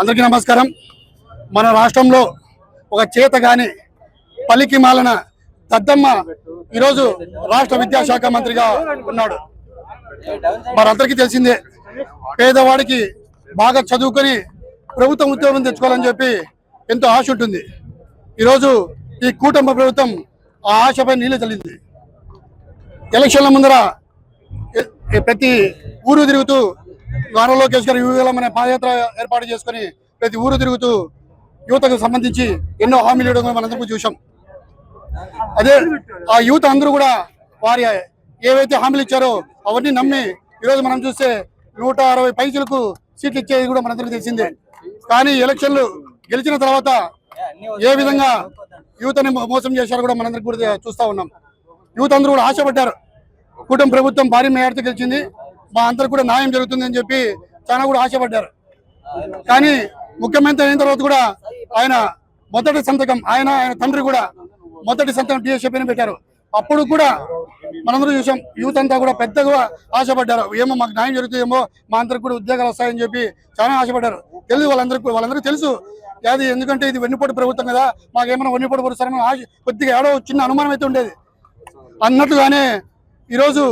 అందరికీ నమస్కారం. మన రాష్ట్రంలో ఒక చేతగాని పలికి మాలన దద్దమ్మ ఈరోజు రాష్ట్ర విద్యాశాఖ మంత్రిగా ఉన్నాడు. మనందరికీ తెలిసిందే, పేదవాడికి బాగా చదువుకొని ప్రభుత్వం ఉద్యోగం తెచ్చుకోవాలని చెప్పి ఎంతో ఆశ ఉంటుంది. ఈరోజు ఈ కూటమి ప్రభుత్వం ఆ ఆశపై నీళ్ళు చల్లింది. ఎలక్షన్ల ముందర ప్రతి ఊరు తిరుగుతూ నారా లోకేష్ గారు యువకులమనే పాదయాత్ర ఏర్పాటు చేసుకుని ప్రతి ఊరు తిరుగుతూ యువతకు సంబంధించి ఎన్నో హామీలు ఇవ్వడం మనందరూ చూసాం. అదే ఆ యువత అందరూ కూడా వారి ఏవైతే హామీలు ఇచ్చారో అవన్నీ నమ్మి ఈరోజు మనం చూస్తే 160 పైసలకు సీట్లు ఇచ్చేది కూడా మనందరికీ తెలిసిందే. కానీ ఎలక్షన్లు గెలిచిన తర్వాత ఏ విధంగా యువతని మోసం చేశారో కూడా మనందరికీ కూడా చూస్తూ ఉన్నాం. యువత అందరూ కూడా ఆశపడ్డారు, కూటమి ప్రభుత్వం భారీ మేరతో గెలిచింది, మా అందరికి కూడా న్యాయం జరుగుతుంది అని చెప్పి చాలా కూడా ఆశపడ్డారు. కానీ ముఖ్యమంత్రి అయిన తర్వాత కూడా ఆయన మొదటి సంతకం ఆయన తండ్రి కూడా మొదటి సంతకం టీఎస్ఏ పైన పెట్టారు. అప్పుడు కూడా మనందరూ చూసాం, యూత్ అంతా కూడా పెద్దగా ఆశపడ్డారు, ఏమో మాకు న్యాయం జరుగుతుందేమో, మా అందరికి కూడా ఉద్యోగాలు వస్తాయని చెప్పి చాలా ఆశపడ్డారు. తెలుసు వాళ్ళందరికీ తెలుసు అది, ఎందుకంటే ఇది వెన్నుపోటు ప్రభుత్వం కదా, మాకేమైనా వెన్నుపోటు పరుస్తారని ఆశ కొద్దిగా ఏడో చిన్న అనుమానం అయితే ఉండేది. అన్నట్టుగానే ఈరోజు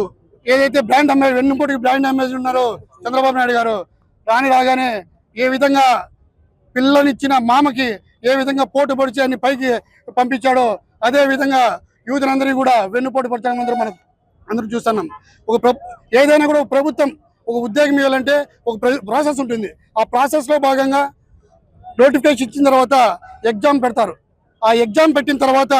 ఏదైతే బ్రాండ్ అంబాసిడర్ వెన్నుపోటుకి బ్రాండ్ అంబాసిడర్ ఉన్నారో చంద్రబాబు నాయుడు గారు రాగానే ఏ విధంగా పిల్లనిచ్చిన మామకి ఏ విధంగా పోటు పొడిచి అన్ని పైకి పంపించాడో అదే విధంగా యూత్లందరినీ కూడా వెన్నుపోటు పడతాం మనం అందరూ చూస్తున్నాం. ఏదైనా కూడా ప్రభుత్వం ఒక ఉద్యోగం ఇవ్వాలంటే ఒక ప్రాసెస్ ఉంటుంది. ఆ ప్రాసెస్లో భాగంగా నోటిఫికేషన్ ఇచ్చిన తర్వాత ఎగ్జామ్ పెడతారు. ఆ ఎగ్జామ్ పెట్టిన తర్వాత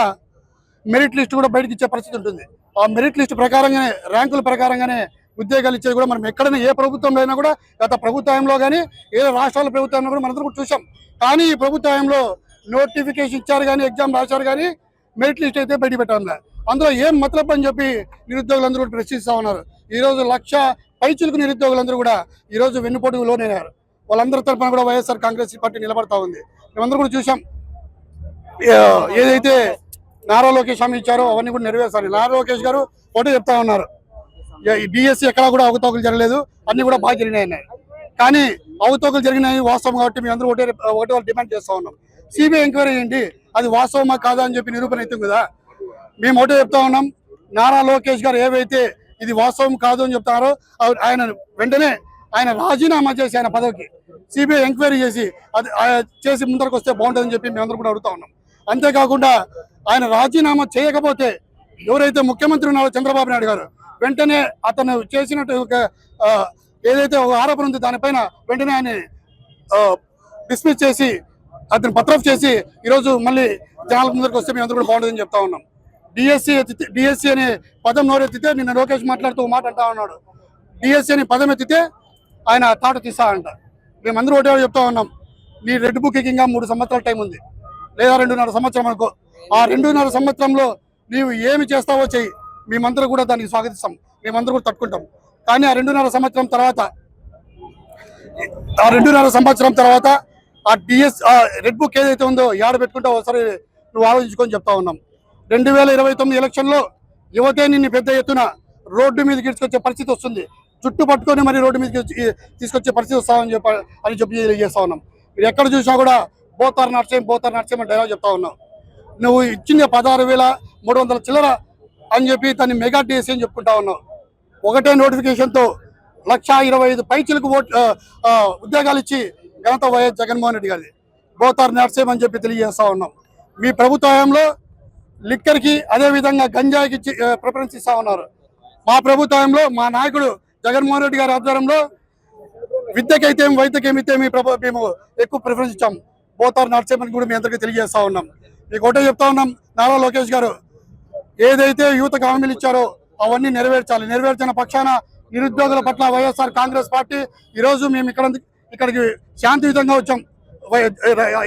మెరిట్ లిస్ట్ కూడా బయటకు ఇచ్చే పరిస్థితి ఉంటుంది. ఆ మెరిట్ లిస్ట్ ప్రకారంగానే ర్యాంకుల ప్రకారంగానే ఉద్యోగాలు ఇచ్చేది కూడా మనం ఎక్కడైనా ఏ ప్రభుత్వంలో అయినా కూడా గత ప్రభుత్వంలో కానీ ఏ రాష్ట్రాల ప్రభుత్వంలో కూడా మనందరూ కూడా చూసాం. కానీ ఈ ప్రభుత్వంలో నోటిఫికేషన్ ఇచ్చారు కానీ ఎగ్జామ్ రాశారు కానీ మెరిట్ లిస్ట్ అయితే బయట పెట్టాలి. అందులో ఏం మతలబ్ అని చెప్పి నిరుద్యోగులందరూ కూడా ప్రశ్నిస్తూ ఉన్నారు. ఈరోజు 1,00,000 పైచులకు నిరుద్యోగులందరూ కూడా ఈరోజు వెన్నుపోటుకు లోనయ్యారు. వాళ్ళందరి తరఫున కూడా వైఎస్ఆర్ కాంగ్రెస్ పార్టీ నిలబడతా ఉంది. మేమందరూ కూడా చూసాం, ఏదైతే నారా లోకేష్ హామీ ఇచ్చారో అవన్నీ కూడా నెరవేర్చాలి. నారా లోకేష్ గారు ఒకటే చెప్తా ఉన్నారు, డిఎస్సి ఎక్కడా కూడా అవకతవకలు జరగలేదు, అన్ని కూడా బాగా జరిగినాయి. కానీ అవకతవకలు జరిగినాయి వాస్తవం కాబట్టి మేము అందరూ ఒకటే వాళ్ళు డిమాండ్ చేస్తూ ఉన్నాం. సిబిఐ ఎంక్వైరీ ఏంటి, అది వాస్తవమా కాదా అని చెప్పి నిరూపణ అవుతుంది కదా. మేము ఒకటే చెప్తా ఉన్నాం, నారా లోకేష్ గారు ఏవైతే ఇది వాస్తవం కాదు అని చెప్తారో ఆయన వెంటనే ఆయన రాజీనామా చేసి ఆయన పదవికి సిబిఐ ఎంక్వైరీ చేసి ముందరకు వస్తే బాగుంటుందని చెప్పి మేమందరూ కూడా అడుగుతా ఉన్నాం. అంతేకాకుండా ఆయన రాజీనామా చేయకపోతే ఎవరైతే ముఖ్యమంత్రి ఉన్నారో చంద్రబాబు నాయుడు గారు వెంటనే అతను చేసినట్టు ఏదైతే ఒక ఆరోపణ ఉంది దానిపైన వెంటనే ఆయన డిస్మిస్ చేసి అతను పత్రఫ్ చేసి ఈరోజు మళ్ళీ జనాల ముందరికి వస్తే మేమందరూ కూడా బాగుంటుందని చెప్తా ఉన్నాం. డిఎస్సి అనే పదం నోరెత్తితే నిన్న లోకేష్ మాట్లాడుతూ మాట అంటా ఉన్నాడు, డిఎస్సి అనే పదం ఎత్తితే ఆయన తాట తీస్తా అంట. మేమందరూ ఒకటే చెప్తా ఉన్నాం, నీ రెడ్ బుక్ ఇంకా 3 సంవత్సరాల టైం ఉంది, లేదా 2.5 సంవత్సరం అనుకో. ఆ 2.5 సంవత్సరంలో నీవు ఏమి చేస్తావో చెయ్యి, మేమందరూ కూడా దానికి స్వాగతిస్తాం, మేమందరూ కూడా తట్టుకుంటాం. కానీ ఆ 2.5 సంవత్సరం తర్వాత ఆ రెడ్ బుక్ ఏదైతే ఉందో ఏడ పెట్టుకుంటావో ఒకసారి నువ్వు ఆలోచించుకొని చెప్తా ఉన్నాం. 2029 ఎలక్షన్లో యువతే నిన్ను పెద్ద ఎత్తున రోడ్డు మీదకి తీసుకొచ్చే పరిస్థితి వస్తుంది, చుట్టు పట్టుకొని మరి రోడ్డు మీదకి తీసుకొచ్చే పరిస్థితి వస్తామని చెప్పి తెలియజేస్తా ఉన్నాం. మీరు ఎక్కడ చూసినా కూడా బోతార్ నర్సేం అని డైలాగ్ చెప్తా ఉన్నాం. నువ్వు ఇచ్చింది 16,300 చిల్లర అని చెప్పి దాన్ని మెగా డిఎస్సి అని చెప్పుకుంటా ఉన్నావు. ఒకటే నోటిఫికేషన్తో 1,25,000 పైచిలకు ఉద్యోగాలు ఇచ్చి ఘనత వైఎస్ జగన్మోహన్ రెడ్డి గారిది. బోతార్ నర్సేం అని చెప్పి తెలియజేస్తా ఉన్నాం. మీ ప్రభుత్వంలో లిక్కర్కి అదేవిధంగా గంజాయికి ప్రిఫరెన్స్ ఇస్తా ఉన్నారు. మా ప్రభుత్వంలో మా నాయకుడు జగన్మోహన్ రెడ్డి గారి ఆధ్వర్యంలో విద్యకైతే వైద్యకైతే మేము ఎక్కువ ప్రిఫరెన్స్ ఇచ్చాం. బోతార్ నర్సేమని కూడా మీ అందరికీ తెలియజేస్తా ఉన్నాం. మీకు ఒకటే చెప్తా ఉన్నాం, నారా లోకేష్ గారు ఏదైతే యువతకు హామీలు ఇచ్చారో అవన్నీ నెరవేర్చాలి. నెరవేర్చిన పక్షాన నిరుద్యోగుల పట్ల వైఎస్ఆర్ కాంగ్రెస్ పార్టీ ఈరోజు మేము ఇక్కడికి శాంతియుతంగా వచ్చాం.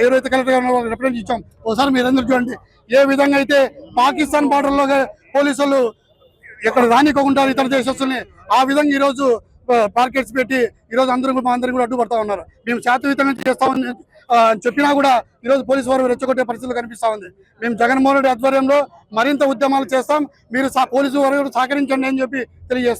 ఎవరైతే కలెక్టర్ గారు రిప్రజెంట్ ఇచ్చాం. ఒకసారి మీరందరూ చూడండి, ఏ విధంగా అయితే పాకిస్తాన్ బార్డర్లో పోలీసులు ఇక్కడ రానికోకుండా ఇతర దేశస్తుల్ని ఆ విధంగా ఈరోజు మార్కెట్స్ పెట్టి ఈరోజు అందరూ కూడా అడ్డుపడతా ఉన్నారు. మేము శాంతియుతంగా చేస్తామని చెప్పినా కూడా ఈరోజు పోలీసు వారు రెచ్చగొట్టే పరిస్థితులు కనిపిస్తా ఉంది. మేము జగన్మోహన్ రెడ్డి ఆధ్వర్యంలో మరింత ఉద్యమాలు చేస్తాం, మీరు పోలీసు వారు సహకరించండి అని చెప్పి తెలియజేస్తాం.